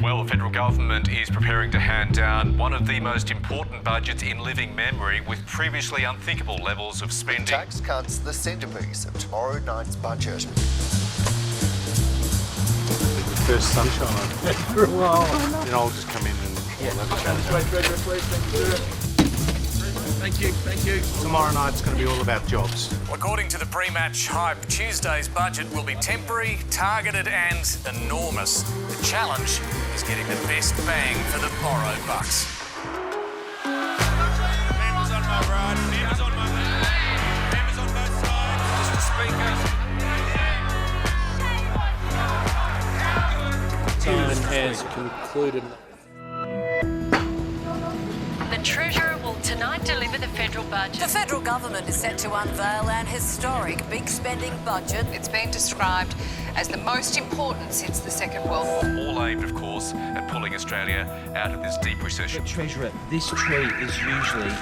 Well, the federal government is preparing to hand down one of the most important budgets in living memory, with previously unthinkable levels of spending. Tax cuts the centrepiece of tomorrow night's budget. First sunshine for a while. Then I'll just come in and we'll have a chat. Thank you. Tomorrow night's going to be all about jobs. According to the pre-match hype, Tuesday's budget will be temporary, targeted and enormous. The challenge is getting the best bang for the borrowed bucks. Members on my right, members on my left, members on both sides. Mr. Speaker. Time has concluded. The Treasurer will tonight deliver the federal budget. The federal government is set to unveil an historic big spending budget. It's been described as the most important since the Second World War. All aimed, of course, at pulling Australia out of this deep recession. Treasurer, this tree is usually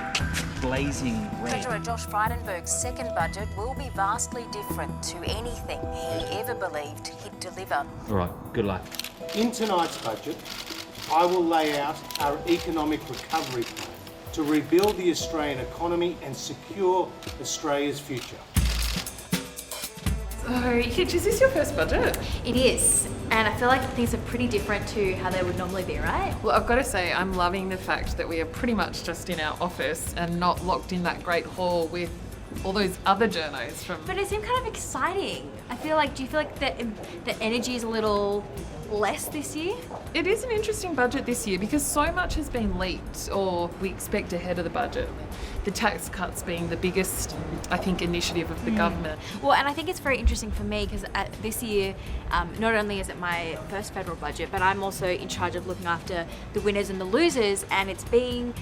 blazing red. Treasurer Josh Frydenberg's second budget will be vastly different to anything he ever believed he'd deliver. All right, good luck. In tonight's budget, I will lay out our economic recovery plan to rebuild the Australian economy and secure Australia's future. So, Hitch, is this your first budget? It is, and I feel like things are pretty different to how they would normally be, right? Well, I've got to say, I'm loving the fact that we are pretty much just in our office and not locked in that great hall with all those other journos from... But it seemed kind of exciting. I feel like, do you feel like the energy is a little less this year? It is an interesting budget this year because so much has been leaked or we expect ahead of the budget. The tax cuts being the biggest, I think, initiative of the government. Well, and I think it's very interesting for me because this year, not only is it my first federal budget, but I'm also in charge of looking after the winners and the losers, and it's been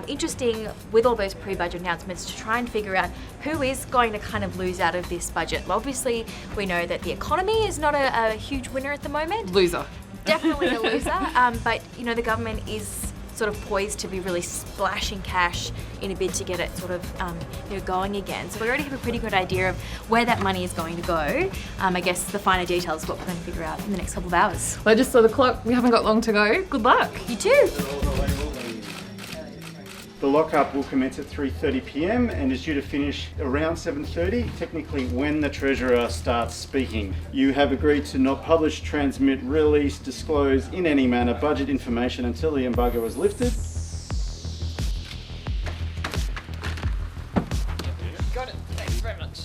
interesting with all those pre-budget announcements to try and figure out who is going to kind of lose out of this budget. Well, obviously, we know that the economy is not a huge winner at the moment. Loser. Definitely a loser, but you know, the government is sort of poised to be really splashing cash in a bid to get it sort of going again. So we already have a pretty good idea of where that money is going to go. I guess the finer details is what we're going to figure out in the next couple of hours. Well, I just saw the clock. We haven't got long to go. Good luck. You too. The lockup will commence at 3:30 p.m. and is due to finish around 7:30, technically when the Treasurer starts speaking. You have agreed to not publish, transmit, release, disclose in any manner budget information until the embargo is lifted. Got it. Thanks very much.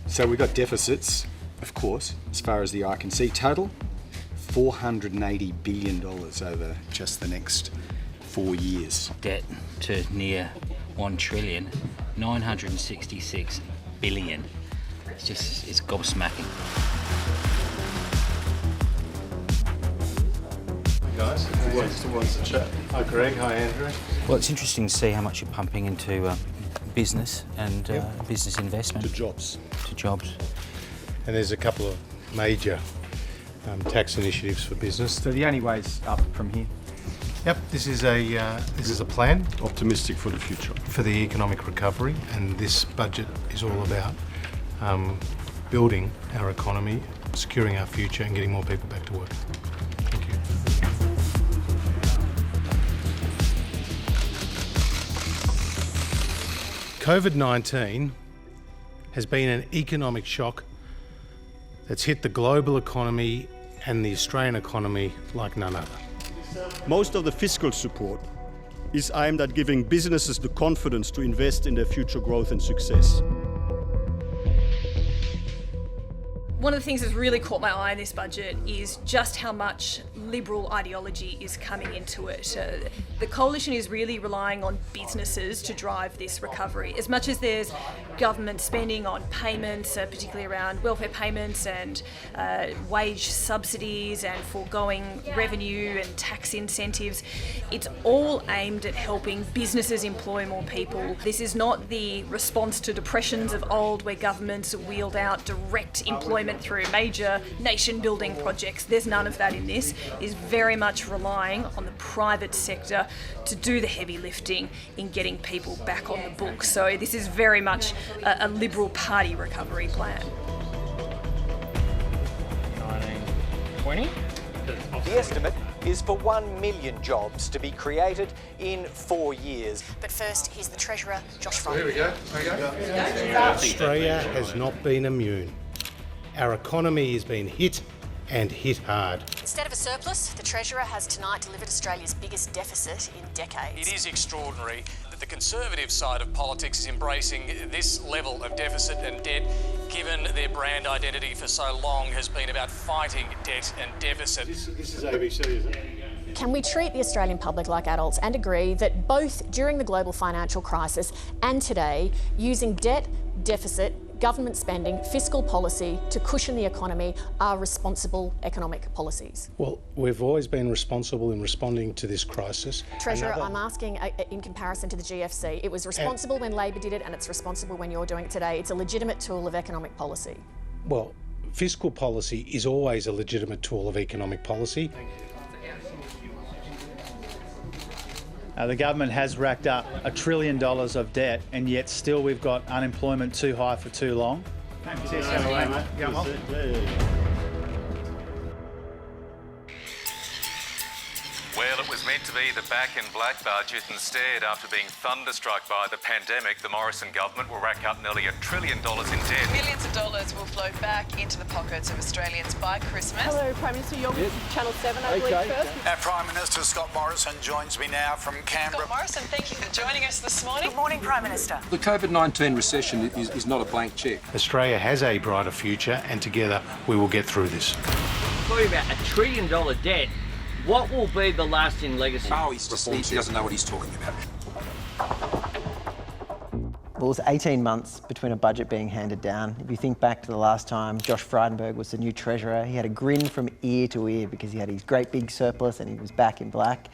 So we've got deficits, of course, as far as the eye can see. Total, $480 billion over just the next 4 years. Debt to near 1 trillion, 966 billion. It's gobsmacking. Guys, who wants to chat? Hi Greg, hi Andrew. Well, it's interesting to see how much you're pumping into business and business investment. To jobs. To jobs. And there's a couple of major tax initiatives for business. So the only way's up from here. Yep, this is a plan Optimistic for the future. for the economic recovery, and this budget is all about building our economy, securing our future, and getting more people back to work. Thank you. COVID-19 has been an economic shock that's hit the global economy and the Australian economy like none other. Most of the fiscal support is aimed at giving businesses the confidence to invest in their future growth and success. One of the things that's really caught my eye in this budget is just how much Liberal ideology is coming into it. The Coalition is really relying on businesses to drive this recovery. As much as there's government spending on payments, particularly around welfare payments and wage subsidies and foregoing revenue and tax incentives, it's all aimed at helping businesses employ more people. This is not the response to depressions of old where governments wheeled out direct employment through major nation-building projects. There's none of that in this. It's very much relying on the private sector to do the heavy lifting in getting people back on the books. So this is very much a Liberal Party recovery plan. 1920. The estimate is for 1 million jobs to be created in 4 years. But first, here's the Treasurer, Josh Frydenberg. Here we go. Australia has not been immune. Our economy has been hit and hit hard. Instead of a surplus, the Treasurer has tonight delivered Australia's biggest deficit in decades. It is extraordinary that the Conservative side of politics is embracing this level of deficit and debt, given their brand identity for so long has been about fighting debt and deficit. This is ABC, isn't it? Can we treat the Australian public like adults and agree that both during the global financial crisis and today, using debt, deficit, government spending, fiscal policy to cushion the economy are responsible economic policies? Well, we've always been responsible in responding to this crisis. Treasurer, I'm asking in comparison to the GFC. It was responsible when Labor did it and it's responsible when you're doing it today. It's a legitimate tool of economic policy. Well, fiscal policy is always a legitimate tool of economic policy. The government has racked up $1 trillion of debt, and yet still we've got unemployment too high for too long. Well, it was meant to be the back in black budget. Instead, after being thunderstruck by the pandemic, the Morrison government will rack up nearly $1 trillion in debt. Millions of dollars will flow back into the pockets of Australians by Christmas. Hello, Prime Minister. You're with Channel 7, I believe, first. Our Prime Minister, Scott Morrison, joins me now from Canberra. Scott Morrison, thank you for joining us this morning. Good morning, Prime Minister. The COVID-19 recession is not a blank cheque. Australia has a brighter future, and together we will get through this. Talking about $1 trillion debt. What will be the lasting legacy? Oh, he doesn't know what he's talking about. Well, it was 18 months between a budget being handed down. If you think back to the last time Josh Frydenberg was the new Treasurer, he had a grin from ear to ear because he had his great big surplus and he was back in black.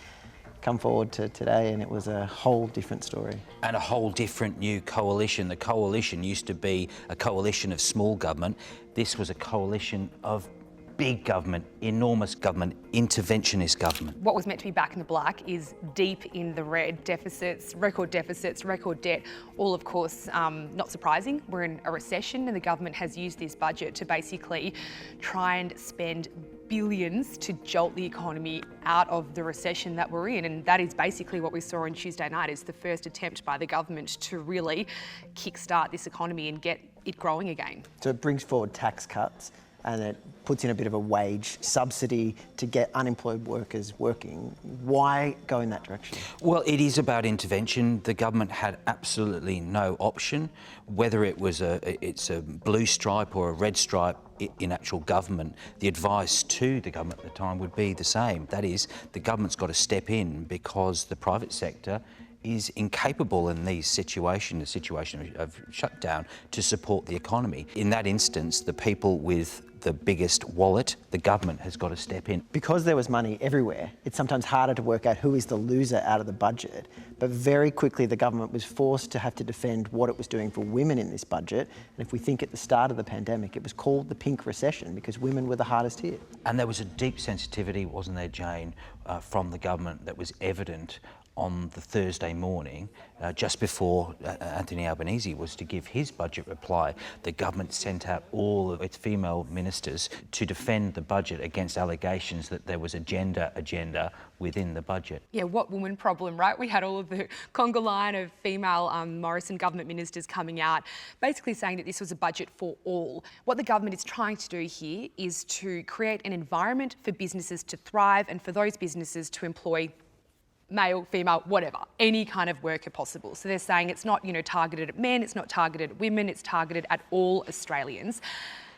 Come forward to today and it was a whole different story. And a whole different new coalition. The coalition used to be a coalition of small government. This was a coalition of big government, enormous government, interventionist government. What was meant to be back in the black is deep in the red. Deficits, record debt, all of course not surprising. We're in a recession and the government has used this budget to basically try and spend billions to jolt the economy out of the recession that we're in, and that is basically what we saw on Tuesday night. Is the first attempt by the government to really kickstart this economy and get it growing again. So it brings forward tax cuts and it puts in a bit of a wage subsidy to get unemployed workers working. Why go in that direction? Well, it is about intervention. The government had absolutely no option, whether it was it's a blue stripe or a red stripe in actual government. The advice to the government at the time would be the same. That is, the government's got to step in because the private sector is incapable in these situations, the situation of shutdown, to support the economy. In that instance, the people with the biggest wallet, the government, has got to step in. Because there was money everywhere, it's sometimes harder to work out who is the loser out of the budget. But very quickly, the government was forced to have to defend what it was doing for women in this budget. And if we think at the start of the pandemic, it was called the pink recession because women were the hardest hit. And there was a deep sensitivity, wasn't there, Jane, from the government that was evident on the Thursday morning, just before Anthony Albanese was to give his budget reply. The government sent out all of its female ministers to defend the budget against allegations that there was a gender agenda within the budget. Yeah, what woman problem, right? We had all of the conga line of female Morrison government ministers coming out, basically saying that this was a budget for all. What the government is trying to do here is to create an environment for businesses to thrive and for those businesses to employ male, female, whatever, any kind of worker possible. So they're saying it's not, targeted at men, it's not targeted at women, it's targeted at all Australians.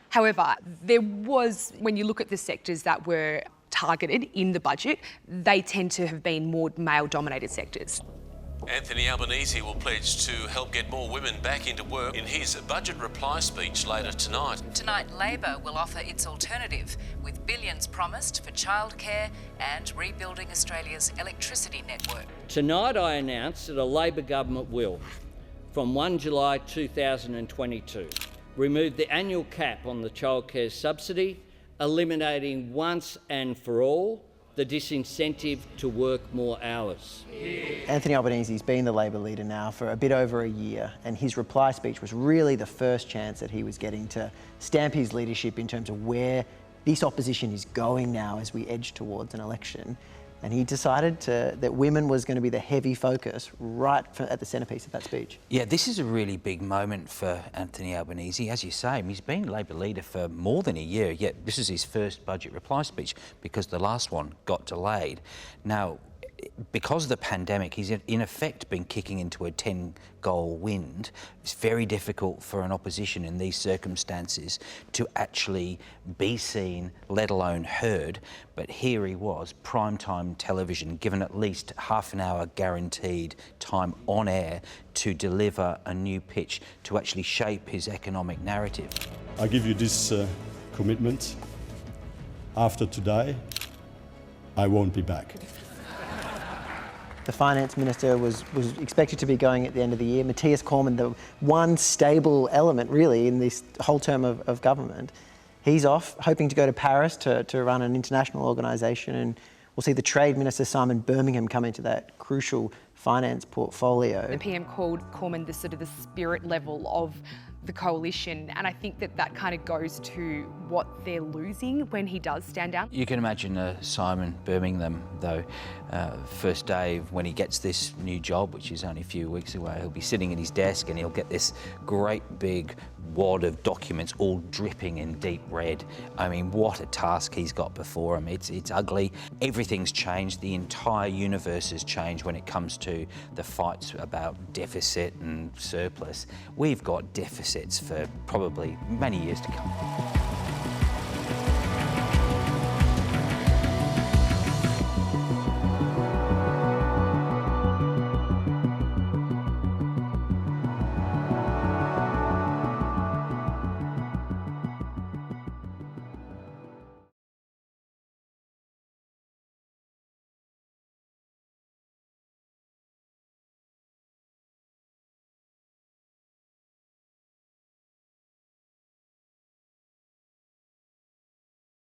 However, there was, when you look at the sectors that were targeted in the budget, they tend to have been more male-dominated sectors. Anthony Albanese will pledge to help get more women back into work in his budget reply speech later tonight. Tonight, Labor will offer its alternative, with billions promised for childcare and rebuilding Australia's electricity network. Tonight I announce that a Labor government will, from 1 July 2022, remove the annual cap on the childcare subsidy, eliminating once and for all the disincentive to work more hours. Anthony Albanese's been the Labor leader now for a bit over a year, and his reply speech was really the first chance that he was getting to stamp his leadership in terms of where this opposition is going now as we edge towards an election. And he decided that women was going to be the heavy focus right at the centrepiece of that speech. Yeah, this is a really big moment for Anthony Albanese. As you say, he's been Labor leader for more than a year, yet this is his first budget reply speech because the last one got delayed. Now, because of the pandemic, he's in effect been kicking into a 10-goal wind. It's very difficult for an opposition in these circumstances to actually be seen, let alone heard. But here he was, primetime television, given at least half an hour guaranteed time on air to deliver a new pitch, to actually shape his economic narrative. I give you this commitment. After today, I won't be back. The finance minister was expected to be going at the end of the year. Matthias Cormann, the one stable element really in this whole term of government, he's off, hoping to go to Paris to run an international organisation, and we'll see the Trade Minister Simon Birmingham come into that crucial finance portfolio. The PM called Cormann the sort of the spirit level of the coalition, and I think that kind of goes to what they're losing when he does stand down. You can imagine Simon Birmingham, though, first day when he gets this new job, which is only a few weeks away, he'll be sitting at his desk and he'll get this great big wad of documents all dripping in deep red. I mean, what a task he's got before him. It's ugly. Everything's changed. The entire universe has changed when it comes to the fights about deficit and surplus. We've got deficits for probably many years to come.